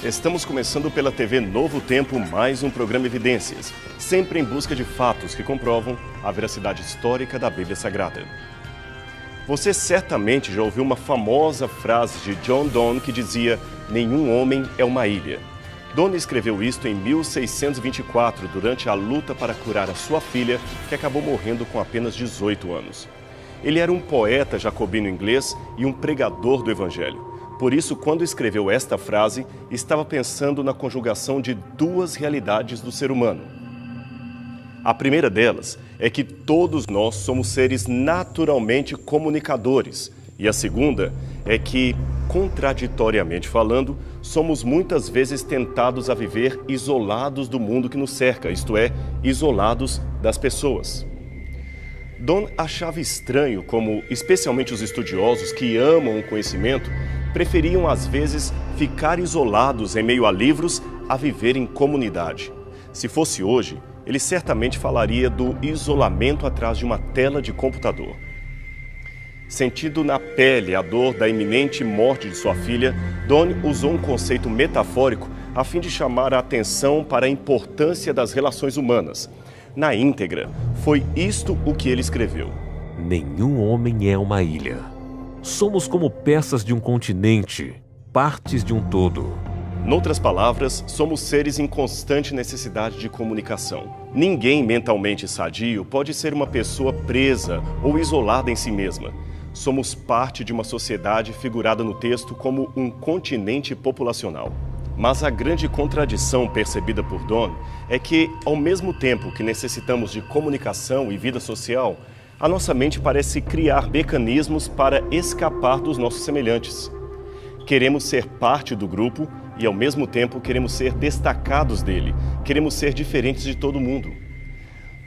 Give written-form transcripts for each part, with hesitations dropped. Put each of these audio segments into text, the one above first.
Estamos começando pela TV Novo Tempo mais um programa Evidências, sempre em busca de fatos que comprovam a veracidade histórica da Bíblia Sagrada. Você certamente já ouviu uma famosa frase de John Donne que dizia: "Nenhum homem é uma ilha". Donne escreveu isto em 1624, durante a luta para curar a sua filha, que acabou morrendo com apenas 18 anos. Ele era um poeta jacobino inglês e um pregador do Evangelho. Por isso, quando escreveu esta frase, estava pensando na conjugação de duas realidades do ser humano. A primeira delas é que todos nós somos seres naturalmente comunicadores. E a segunda é que, contraditoriamente falando, somos muitas vezes tentados a viver isolados do mundo que nos cerca, isto é, isolados das pessoas. Donne achava estranho como, especialmente os estudiosos que amam o conhecimento, preferiam às vezes ficar isolados em meio a livros a viver em comunidade. Se fosse hoje, ele certamente falaria do isolamento atrás de uma tela de computador. Sentindo na pele a dor da iminente morte de sua filha, Donne usou um conceito metafórico a fim de chamar a atenção para a importância das relações humanas. Na íntegra, foi isto o que ele escreveu. Nenhum homem é uma ilha. Somos como peças de um continente, partes de um todo. Noutras palavras, somos seres em constante necessidade de comunicação. Ninguém mentalmente sadio pode ser uma pessoa presa ou isolada em si mesma. Somos parte de uma sociedade figurada no texto como um continente populacional. Mas a grande contradição percebida por Donne é que, ao mesmo tempo que necessitamos de comunicação e vida social, a nossa mente parece criar mecanismos para escapar dos nossos semelhantes. Queremos ser parte do grupo e, ao mesmo tempo, queremos ser destacados dele. Queremos ser diferentes de todo mundo.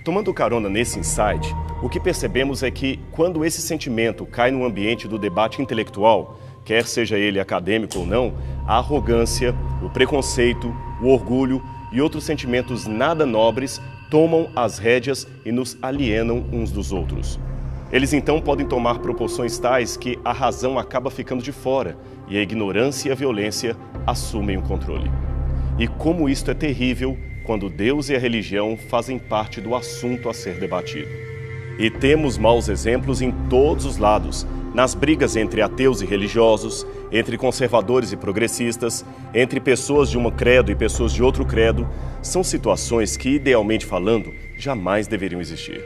Tomando carona nesse insight, o que percebemos é que, quando esse sentimento cai no ambiente do debate intelectual, quer seja ele acadêmico ou não, a arrogância, o preconceito, o orgulho e outros sentimentos nada nobres tomam as rédeas e nos alienam uns dos outros. Eles então podem tomar proporções tais que a razão acaba ficando de fora e a ignorância e a violência assumem o controle. E como isto é terrível quando Deus e a religião fazem parte do assunto a ser debatido. E temos maus exemplos em todos os lados, nas brigas entre ateus e religiosos, entre conservadores e progressistas, entre pessoas de um credo e pessoas de outro credo. São situações que, idealmente falando, jamais deveriam existir.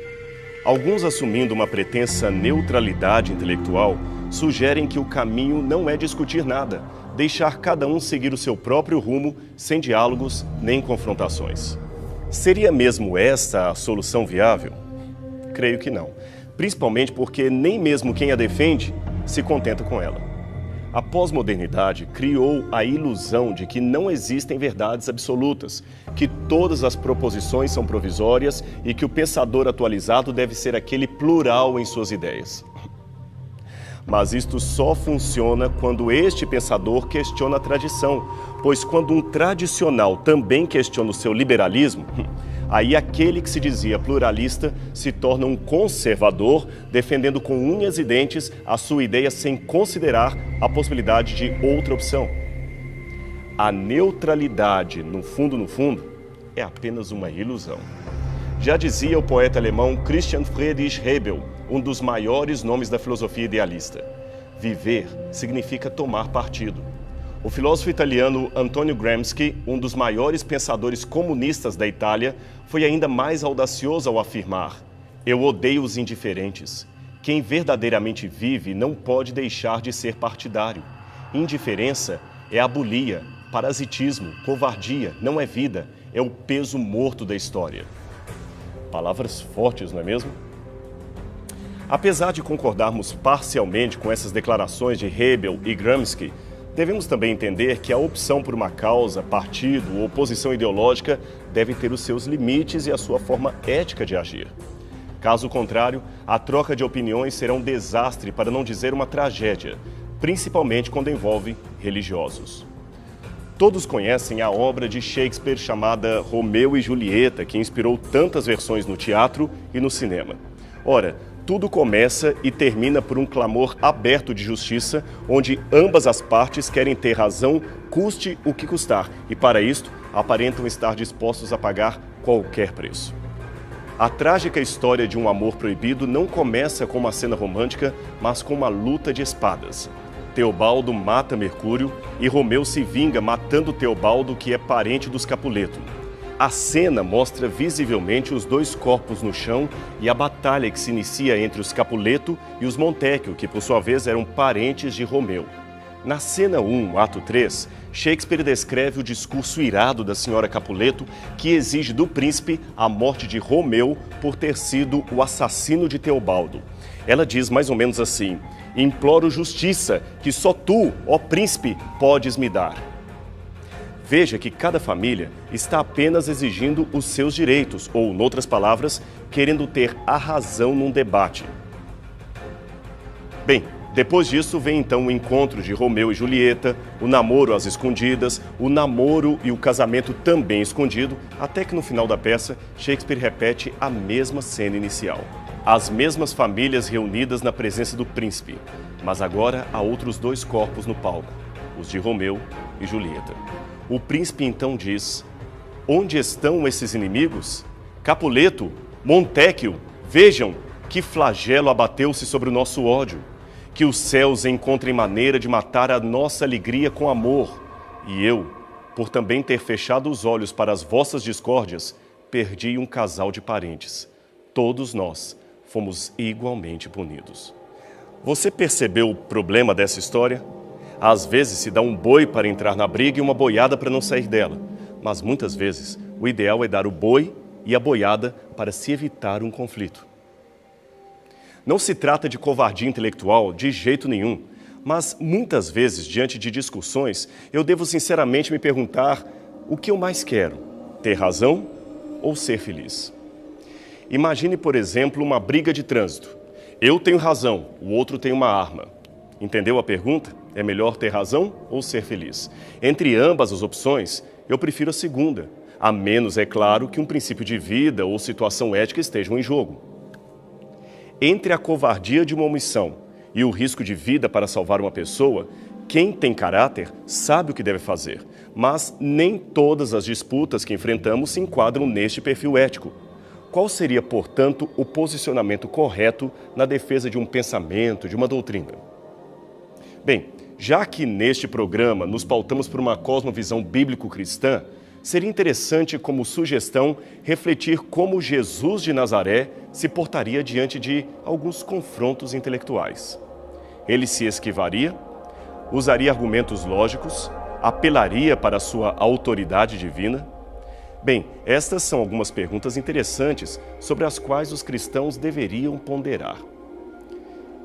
Alguns, assumindo uma pretensa neutralidade intelectual, sugerem que o caminho não é discutir nada, deixar cada um seguir o seu próprio rumo, sem diálogos nem confrontações. Seria mesmo esta a solução viável? Creio que não, principalmente porque nem mesmo quem a defende se contenta com ela. A pós-modernidade criou a ilusão de que não existem verdades absolutas, que todas as proposições são provisórias e que o pensador atualizado deve ser aquele plural em suas ideias. Mas isto só funciona quando este pensador questiona a tradição, pois quando um tradicional também questiona o seu liberalismo, aí aquele que se dizia pluralista se torna um conservador, defendendo com unhas e dentes a sua ideia sem considerar a possibilidade de outra opção. A neutralidade, no fundo, é apenas uma ilusão. Já dizia o poeta alemão Christian Friedrich Hebel, um dos maiores nomes da filosofia idealista: viver significa tomar partido. O filósofo italiano Antonio Gramsci, um dos maiores pensadores comunistas da Itália, foi ainda mais audacioso ao afirmar: "Eu odeio os indiferentes. Quem verdadeiramente vive não pode deixar de ser partidário. Indiferença é abulia, parasitismo, covardia, não é vida, é o peso morto da história." Palavras fortes, não é mesmo? Apesar de concordarmos parcialmente com essas declarações de Hebel e Gramsci, devemos também entender que a opção por uma causa, partido ou posição ideológica deve ter os seus limites e a sua forma ética de agir. Caso contrário, a troca de opiniões será um desastre, para não dizer uma tragédia, principalmente quando envolve religiosos. Todos conhecem a obra de Shakespeare chamada Romeu e Julieta, que inspirou tantas versões no teatro e no cinema. Ora, tudo começa e termina por um clamor aberto de justiça, onde ambas as partes querem ter razão, custe o que custar, e para isto aparentam estar dispostos a pagar qualquer preço. A trágica história de um amor proibido não começa com uma cena romântica, mas com uma luta de espadas. Teobaldo mata Mercúrio e Romeu se vinga matando Teobaldo, que é parente dos Capuleto. A cena mostra visivelmente os dois corpos no chão e a batalha que se inicia entre os Capuleto e os Montecchio, que por sua vez eram parentes de Romeu. Na cena 1, ato 3, Shakespeare descreve o discurso irado da senhora Capuleto, que exige do príncipe a morte de Romeu por ter sido o assassino de Teobaldo. Ela diz mais ou menos assim: "Imploro justiça, que só tu, ó príncipe, podes me dar." Veja que cada família está apenas exigindo os seus direitos, ou, em outras palavras, querendo ter a razão num debate. Bem, depois disso vem então o encontro de Romeu e Julieta, o namoro às escondidas, o namoro e o casamento também escondido, até que no final da peça, Shakespeare repete a mesma cena inicial. As mesmas famílias reunidas na presença do príncipe, mas agora há outros dois corpos no palco, os de Romeu e Julieta. O príncipe então diz: "Onde estão esses inimigos? Capuleto, Montecchio, vejam que flagelo abateu-se sobre o nosso ódio. Que os céus encontrem maneira de matar a nossa alegria com amor. E eu, por também ter fechado os olhos para as vossas discórdias, perdi um casal de parentes. Todos nós fomos igualmente punidos." Você percebeu o problema dessa história? Às vezes se dá um boi para entrar na briga e uma boiada para não sair dela. Mas muitas vezes o ideal é dar o boi e a boiada para se evitar um conflito. Não se trata de covardia intelectual de jeito nenhum, mas muitas vezes, diante de discussões, eu devo sinceramente me perguntar o que eu mais quero: ter razão ou ser feliz? Imagine, por exemplo, uma briga de trânsito. Eu tenho razão, o outro tem uma arma. Entendeu a pergunta? É melhor ter razão ou ser feliz? Entre ambas as opções, eu prefiro a segunda, a menos, é claro, que um princípio de vida ou situação ética estejam em jogo. Entre a covardia de uma omissão e o risco de vida para salvar uma pessoa, quem tem caráter sabe o que deve fazer, mas nem todas as disputas que enfrentamos se enquadram neste perfil ético. Qual seria, portanto, o posicionamento correto na defesa de um pensamento, de uma doutrina? Bem, já que neste programa nos pautamos por uma cosmovisão bíblico-cristã, seria interessante, como sugestão, refletir como Jesus de Nazaré se portaria diante de alguns confrontos intelectuais. Ele se esquivaria, usaria argumentos lógicos, apelaria para a sua autoridade divina? Bem, estas são algumas perguntas interessantes sobre as quais os cristãos deveriam ponderar.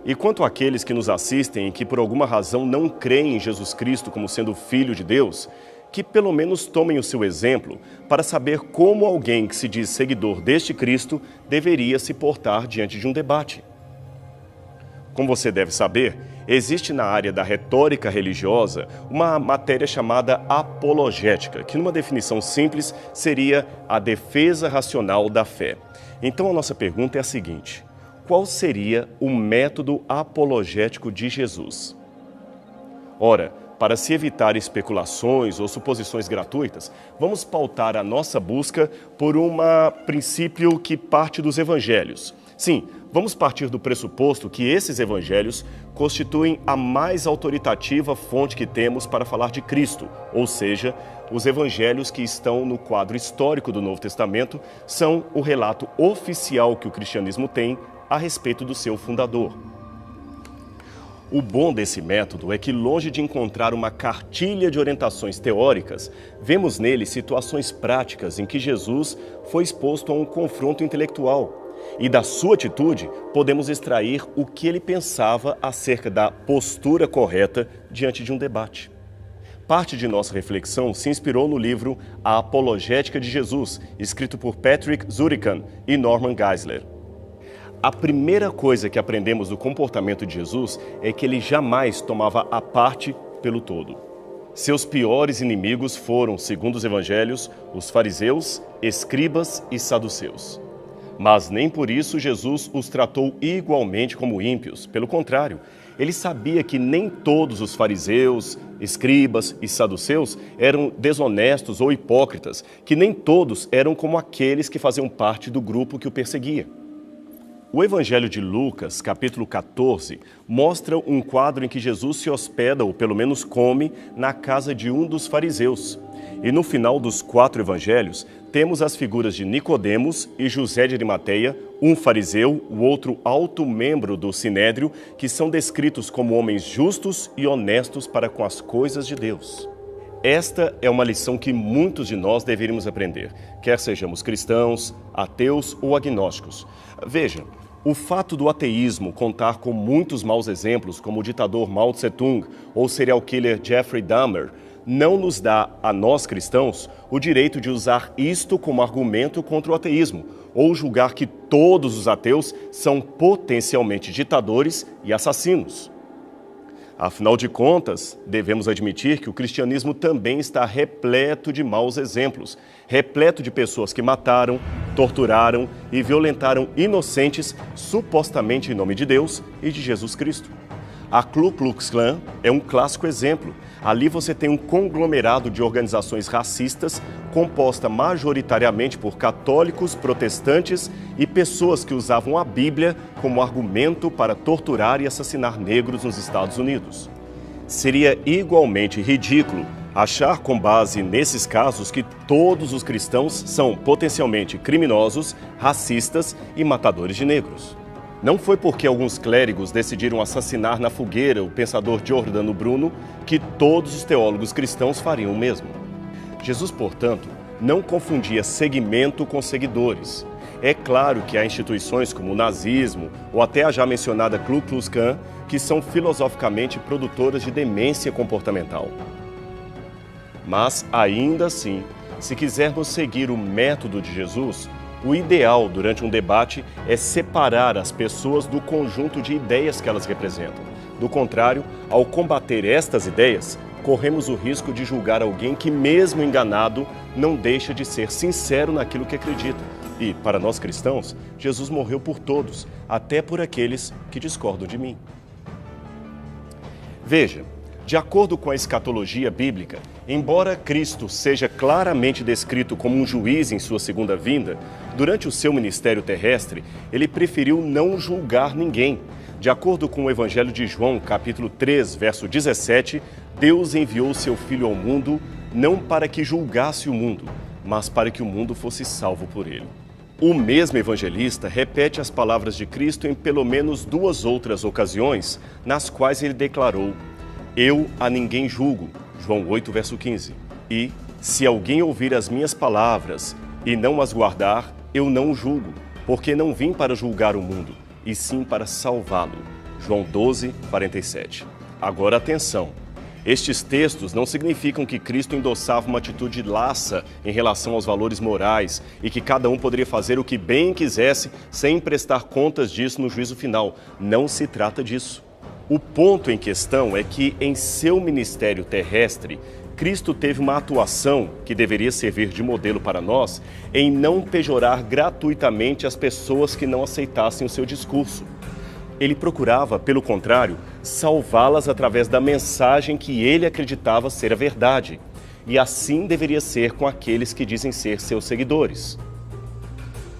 E quanto àqueles que nos assistem e que por alguma razão não creem em Jesus Cristo como sendo Filho de Deus, que pelo menos tomem o seu exemplo para saber como alguém que se diz seguidor deste Cristo deveria se portar diante de um debate. Como você deve saber, existe na área da retórica religiosa uma matéria chamada apologética, que numa definição simples seria a defesa racional da fé. Então a nossa pergunta é a seguinte: qual seria o método apologético de Jesus? Ora, para se evitar especulações ou suposições gratuitas, vamos pautar a nossa busca por um princípio que parte dos evangelhos. Sim, vamos partir do pressuposto que esses evangelhos constituem a mais autoritativa fonte que temos para falar de Cristo, ou seja, os evangelhos que estão no quadro histórico do Novo Testamento são o relato oficial que o cristianismo tem a respeito do seu fundador. O bom desse método é que, longe de encontrar uma cartilha de orientações teóricas, vemos nele situações práticas em que Jesus foi exposto a um confronto intelectual. E da sua atitude, podemos extrair o que ele pensava acerca da postura correta diante de um debate. Parte de nossa reflexão se inspirou no livro A Apologética de Jesus, escrito por Patrick Zurican e Norman Geisler. A primeira coisa que aprendemos do comportamento de Jesus é que ele jamais tomava a parte pelo todo. Seus piores inimigos foram, segundo os evangelhos, os fariseus, escribas e saduceus. Mas nem por isso Jesus os tratou igualmente como ímpios. Pelo contrário, ele sabia que nem todos os fariseus, escribas e saduceus eram desonestos ou hipócritas, que nem todos eram como aqueles que faziam parte do grupo que o perseguia. O Evangelho de Lucas, capítulo 14, mostra um quadro em que Jesus se hospeda, ou pelo menos come, na casa de um dos fariseus. E no final dos 4 evangelhos, temos as figuras de Nicodemos e José de Arimateia, um fariseu, o outro alto membro do Sinédrio, que são descritos como homens justos e honestos para com as coisas de Deus. Esta é uma lição que muitos de nós deveríamos aprender, quer sejamos cristãos, ateus ou agnósticos. Veja, o fato do ateísmo contar com muitos maus exemplos, como o ditador Mao Tse-tung ou o serial killer Jeffrey Dahmer, não nos dá, a nós cristãos, o direito de usar isto como argumento contra o ateísmo, ou julgar que todos os ateus são potencialmente ditadores e assassinos. Afinal de contas, devemos admitir que o cristianismo também está repleto de maus exemplos, repleto de pessoas que mataram, torturaram e violentaram inocentes, supostamente em nome de Deus e de Jesus Cristo. A Ku Klux Klan é um clássico exemplo. Ali você tem um conglomerado de organizações racistas composta majoritariamente por católicos, protestantes e pessoas que usavam a Bíblia como argumento para torturar e assassinar negros nos Estados Unidos. Seria igualmente ridículo achar, com base nesses casos, que todos os cristãos são potencialmente criminosos, racistas e matadores de negros. Não foi porque alguns clérigos decidiram assassinar na fogueira o pensador Giordano Bruno que todos os teólogos cristãos fariam o mesmo. Jesus, portanto, não confundia segmento com seguidores. É claro que há instituições como o nazismo ou até a já mencionada Ku Klux Klan que são filosoficamente produtoras de demência comportamental. Mas, ainda assim, se quisermos seguir o método de Jesus, o ideal durante um debate é separar as pessoas do conjunto de ideias que elas representam. Do contrário, ao combater estas ideias, corremos o risco de julgar alguém que, mesmo enganado, não deixa de ser sincero naquilo que acredita. E, para nós cristãos, Jesus morreu por todos, até por aqueles que discordam de mim. Veja, de acordo com a escatologia bíblica, embora Cristo seja claramente descrito como um juiz em sua segunda vinda, durante o seu ministério terrestre, ele preferiu não julgar ninguém. De acordo com o Evangelho de João, capítulo 3, verso 17, Deus enviou seu Filho ao mundo não para que julgasse o mundo, mas para que o mundo fosse salvo por ele. O mesmo evangelista repete as palavras de Cristo em pelo menos 2 outras ocasiões, nas quais ele declarou: "Eu a ninguém julgo", João 8, verso 15. E, "Se alguém ouvir as minhas palavras e não as guardar, eu não o julgo, porque não vim para julgar o mundo, e sim para salvá-lo", João 12, 47. Agora atenção, estes textos não significam que Cristo endossava uma atitude laxa em relação aos valores morais e que cada um poderia fazer o que bem quisesse sem prestar contas disso no juízo final. Não se trata disso. O ponto em questão é que, em seu ministério terrestre, Cristo teve uma atuação que deveria servir de modelo para nós em não pejorar gratuitamente as pessoas que não aceitassem o seu discurso. Ele procurava, pelo contrário, salvá-las através da mensagem que ele acreditava ser a verdade. E assim deveria ser com aqueles que dizem ser seus seguidores.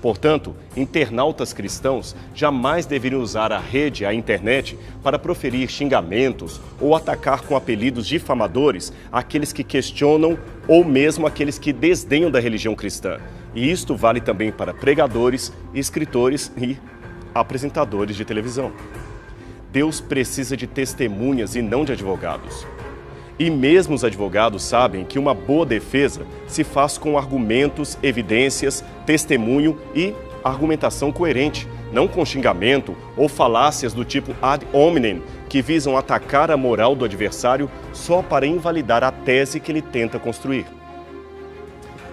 Portanto, internautas cristãos jamais deveriam usar a rede, a internet, para proferir xingamentos ou atacar com apelidos difamadores aqueles que questionam ou mesmo aqueles que desdenham da religião cristã. E isto vale também para pregadores, escritores e apresentadores de televisão. Deus precisa de testemunhas e não de advogados. E mesmo os advogados sabem que uma boa defesa se faz com argumentos, evidências, testemunho e argumentação coerente, não com xingamento ou falácias do tipo ad hominem, que visam atacar a moral do adversário só para invalidar a tese que ele tenta construir.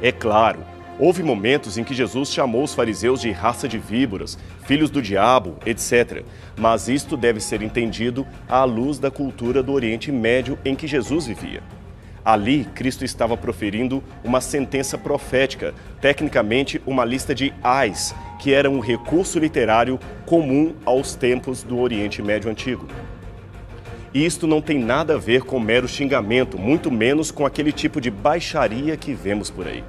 É claro, houve momentos em que Jesus chamou os fariseus de raça de víboras, filhos do diabo, etc. Mas isto deve ser entendido à luz da cultura do Oriente Médio em que Jesus vivia. Ali, Cristo estava proferindo uma sentença profética, tecnicamente uma lista de ais, que era um recurso literário comum aos tempos do Oriente Médio Antigo. E isto não tem nada a ver com mero xingamento, muito menos com aquele tipo de baixaria que vemos por aí.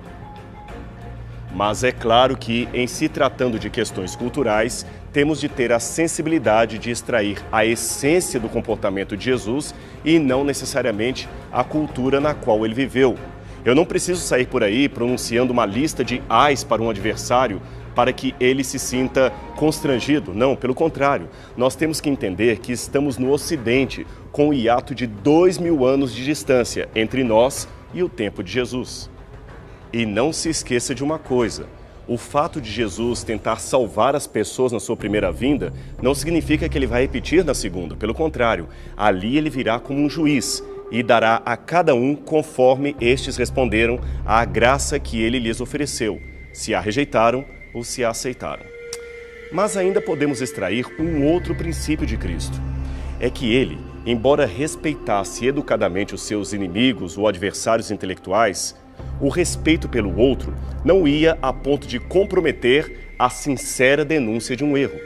Mas é claro que, em se tratando de questões culturais, temos de ter a sensibilidade de extrair a essência do comportamento de Jesus e não necessariamente a cultura na qual ele viveu. Eu não preciso sair por aí pronunciando uma lista de ais para um adversário para que ele se sinta constrangido. Não, pelo contrário. Nós temos que entender que estamos no Ocidente, com o hiato de 2000 anos de distância entre nós e o tempo de Jesus. E não se esqueça de uma coisa: o fato de Jesus tentar salvar as pessoas na sua primeira vinda não significa que ele vai repetir na segunda. Pelo contrário, ali ele virá como um juiz e dará a cada um conforme estes responderam à graça que ele lhes ofereceu, se a rejeitaram ou se a aceitaram. Mas ainda podemos extrair um outro princípio de Cristo. É que ele, embora respeitasse educadamente os seus inimigos ou adversários intelectuais, o respeito pelo outro não ia a ponto de comprometer a sincera denúncia de um erro.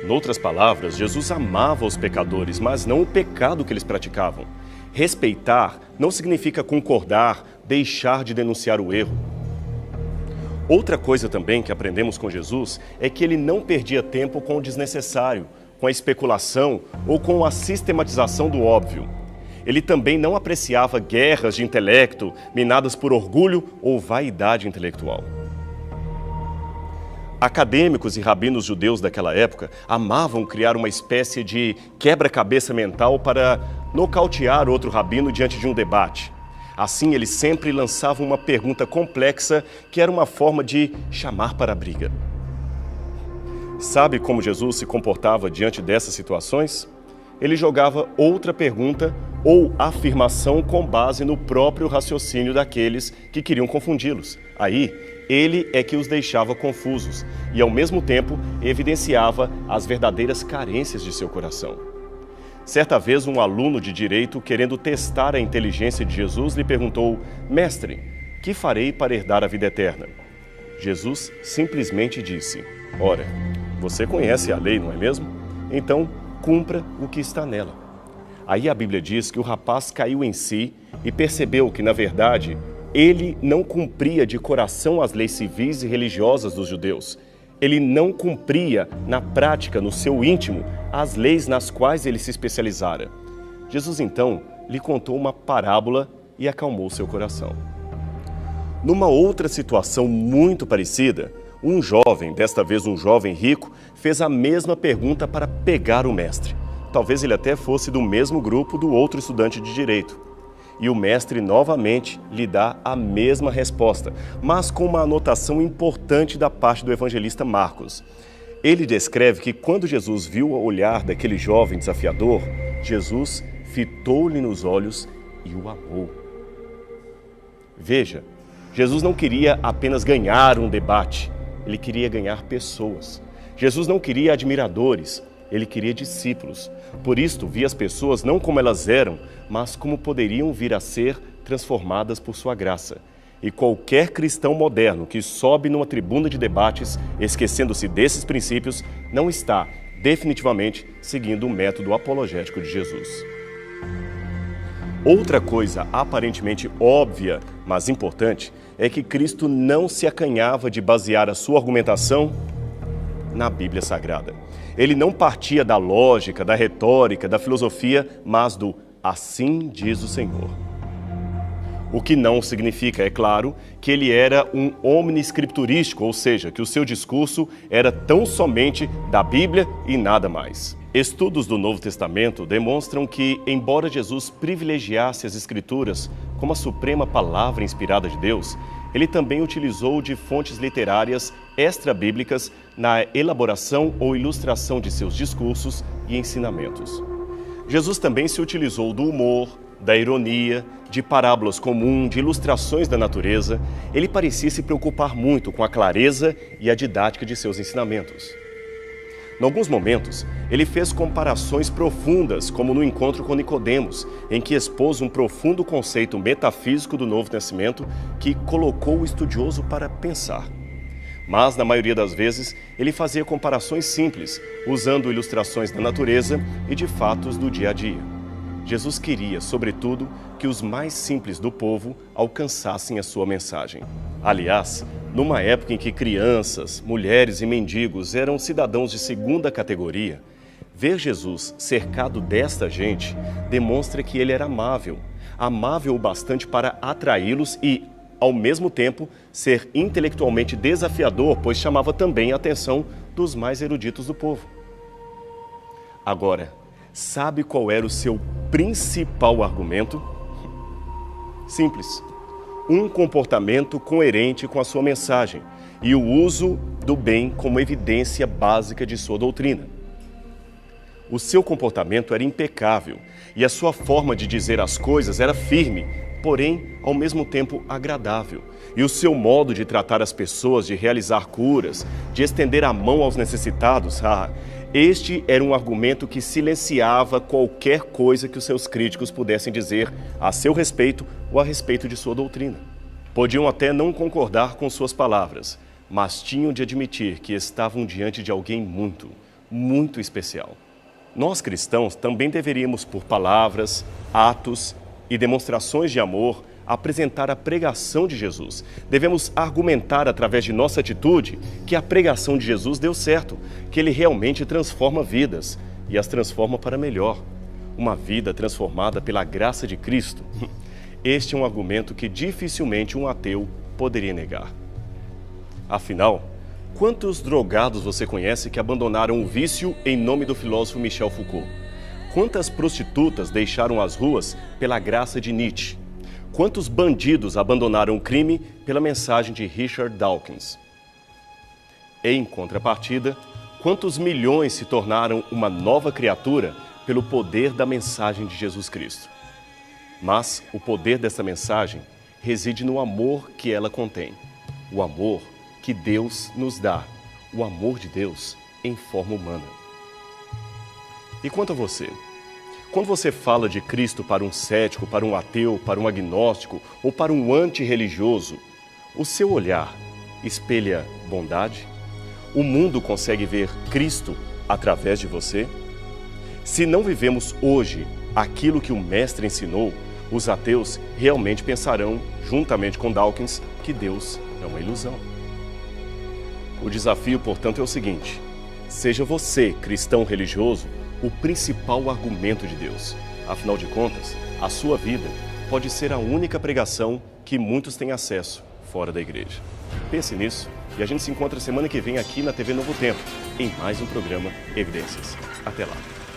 Noutras palavras, Jesus amava os pecadores, mas não o pecado que eles praticavam. Respeitar não significa concordar, deixar de denunciar o erro. Outra coisa também que aprendemos com Jesus é que ele não perdia tempo com o desnecessário, com a especulação ou com a sistematização do óbvio. Ele também não apreciava guerras de intelecto minadas por orgulho ou vaidade intelectual. Acadêmicos e rabinos judeus daquela época amavam criar uma espécie de quebra-cabeça mental para nocautear outro rabino diante de um debate. Assim, eles sempre lançavam uma pergunta complexa que era uma forma de chamar para a briga. Sabe como Jesus se comportava diante dessas situações? Ele jogava outra pergunta ou afirmação com base no próprio raciocínio daqueles que queriam confundi-los. Aí, ele é que os deixava confusos e, ao mesmo tempo, evidenciava as verdadeiras carências de seu coração. Certa vez, um aluno de direito, querendo testar a inteligência de Jesus, lhe perguntou: Mestre, que farei para herdar a vida eterna? Jesus simplesmente disse: Ora, você conhece a lei, não é mesmo? Então, cumpra o que está nela. Aí a Bíblia diz que o rapaz caiu em si e percebeu que, na verdade, ele não cumpria de coração as leis civis e religiosas dos judeus. Ele não cumpria, na prática, no seu íntimo, as leis nas quais ele se especializara. Jesus, então, lhe contou uma parábola e acalmou seu coração. Numa outra situação muito parecida, um jovem, desta vez um jovem rico, fez a mesma pergunta para pegar o mestre. Talvez ele até fosse do mesmo grupo do outro estudante de direito. E o mestre novamente lhe dá a mesma resposta, mas com uma anotação importante da parte do evangelista Marcos. Ele descreve que quando Jesus viu o olhar daquele jovem desafiador, Jesus fitou-lhe nos olhos e o amou. Veja, Jesus não queria apenas ganhar um debate, ele queria ganhar pessoas. Jesus não queria admiradores, ele queria discípulos. Por isto, via as pessoas não como elas eram, mas como poderiam vir a ser transformadas por sua graça. E qualquer cristão moderno que sobe numa tribuna de debates, esquecendo-se desses princípios, não está, definitivamente, seguindo o método apologético de Jesus. Outra coisa aparentemente óbvia, mas importante, é que Cristo não se acanhava de basear a sua argumentação na Bíblia Sagrada. Ele não partia da lógica, da retórica, da filosofia, mas do "assim diz o Senhor". O que não significa, é claro, que ele era um omniscripturístico, ou seja, que o seu discurso era tão somente da Bíblia e nada mais. Estudos do Novo Testamento demonstram que, embora Jesus privilegiasse as Escrituras como a suprema palavra inspirada de Deus, ele também utilizou de fontes literárias extra-bíblicas na elaboração ou ilustração de seus discursos e ensinamentos. Jesus também se utilizou do humor, da ironia, de parábolas comuns, de ilustrações da natureza. Ele parecia se preocupar muito com a clareza e a didática de seus ensinamentos. Em alguns momentos, ele fez comparações profundas, como no encontro com Nicodemos, em que expôs um profundo conceito metafísico do novo nascimento que colocou o estudioso para pensar. Mas, na maioria das vezes, ele fazia comparações simples, usando ilustrações da natureza e de fatos do dia a dia. Jesus queria, sobretudo, que os mais simples do povo alcançassem a sua mensagem. Aliás, numa época em que crianças, mulheres e mendigos eram cidadãos de segunda categoria, ver Jesus cercado desta gente demonstra que ele era amável o bastante para atraí-los e, ao mesmo tempo, ser intelectualmente desafiador, pois chamava também a atenção dos mais eruditos do povo. Agora, sabe qual era o seu principal argumento? Simples. Um comportamento coerente com a sua mensagem e o uso do bem como evidência básica de sua doutrina. O seu comportamento era impecável e a sua forma de dizer as coisas era firme, porém, ao mesmo tempo, agradável. E o seu modo de tratar as pessoas, de realizar curas, de estender a mão aos necessitados, este era um argumento que silenciava qualquer coisa que os seus críticos pudessem dizer a seu respeito ou a respeito de sua doutrina. Podiam até não concordar com suas palavras, mas tinham de admitir que estavam diante de alguém muito, muito especial. Nós cristãos também deveríamos, por palavras, atos e demonstrações de amor, apresentar a pregação de Jesus. Devemos argumentar através de nossa atitude que a pregação de Jesus deu certo, que ele realmente transforma vidas e as transforma para melhor. Uma vida transformada pela graça de Cristo. Este é um argumento que dificilmente um ateu poderia negar. Afinal, quantos drogados você conhece que abandonaram o vício em nome do filósofo Michel Foucault? Quantas prostitutas deixaram as ruas pela graça de Nietzsche? Quantos bandidos abandonaram o crime pela mensagem de Richard Dawkins? Em contrapartida, quantos milhões se tornaram uma nova criatura pelo poder da mensagem de Jesus Cristo? Mas o poder dessa mensagem reside no amor que ela contém. O amor que Deus nos dá. O amor de Deus em forma humana. E quanto a você? Quando você fala de Cristo para um cético, para um ateu, para um agnóstico ou para um antirreligioso, o seu olhar espelha bondade? O mundo consegue ver Cristo através de você? Se não vivemos hoje aquilo que o Mestre ensinou, os ateus realmente pensarão, juntamente com Dawkins, que Deus é uma ilusão. O desafio, portanto, é o seguinte: seja você, cristão religioso, o principal argumento de Deus. Afinal de contas, a sua vida pode ser a única pregação que muitos têm acesso fora da igreja. Pense nisso e a gente se encontra semana que vem aqui na TV Novo Tempo, em mais um programa Evidências. Até lá!